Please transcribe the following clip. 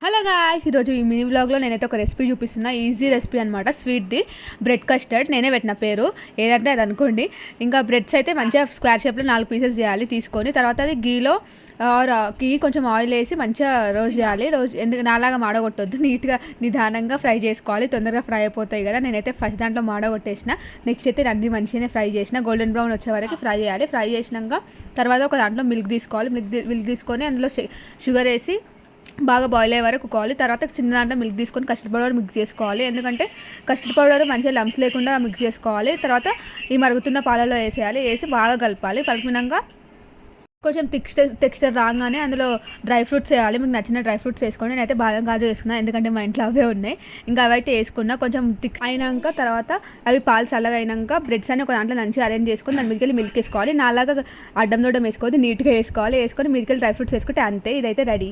Hello guys, ఈరోజు ఈ mini వ్లాగ్లో నేనైతే ఒక రెసిపీ చూపిస్తున్నా. ఈజీ రెసిపీ అనమాట. స్వీట్ది బ్రెడ్ కస్టర్డ్. నేనే పెట్టిన పేరు, ఏదంటే అది అనుకోండి. ఇంకా బ్రెడ్స్ అయితే మంచిగా స్క్వేర్ షేప్లో 4 పీసెస్ చేయాలి. తీసుకొని తర్వాత అది గీలో గీ కొంచెం ఆయిల్ వేసి మంచిగా రోస్ట్ చేయాలి. ఎందుకు నాలాగా మాడగొట్టొద్దు, నీట్గా నిదానంగా ఫ్రై చేసుకోవాలి. తొందరగా ఫ్రై అయిపోతాయి కదా. నేనైతే ఫస్ట్ దాంట్లో మాడగొట్టేసిన. నెక్స్ట్ అయితే అన్ని మంచిగానే ఫ్రై చేసిన. గోల్డెన్ బ్రౌన్ వచ్చే వరకు ఫ్రై చేయాలి. ఫ్రై చేసినాక తర్వాత ఒక దాంట్లో మిల్క్ తీసుకోవాలి. మిల్క్ తీసుకొని అందులో షుగర్ వేసి బాగా బాయిల్ అయ్యే వరకు కుక్కోవాలి. తర్వాత చిన్న దాంట్లో మిల్క్ తీసుకొని కస్టర్డ్ పౌడర్ మిక్స్ చేసుకోవాలి. ఎందుకంటే కస్టర్డ్ పౌడర్ మంచిగా లంప్స్ లేకుండా మిక్స్ చేసుకోవాలి. తర్వాత ఈ మరుగుతున్న పాలలో వేసేయాలి. వేసి బాగా కలపాలి. కలిపినాక కొంచెం టెక్స్చర్ రాగానే అందులో డ్రై ఫ్రూట్స్ వేయాలి. మీకు నచ్చిన డ్రై ఫ్రూట్స్ వేసుకోండి. నేనైతే బాదం కాజు వేసుకున్నాను, ఎందుకంటే మా ఇంట్లో అవే ఉన్నాయి. ఇంకా అవైతే వేసుకున్నా. కొంచెం థిక్ అయినాక తర్వాత అవి పాలు చల్లగా అయినాక బ్రెడ్స్ అని ఒక దాంట్లో మంచిగా అరేంజ్ చేసుకొని దాని మీదకి మిల్క్ వేసుకోవాలి. నాలాగా అడ్డం దూడం వేసుకోవద్దు, నీట్గా వేసుకోవాలి. వేసుకొని మీదకి డ్రై ఫ్రూట్స్ వేసుకుంటే అంతే. ఇదైతే రెడీ.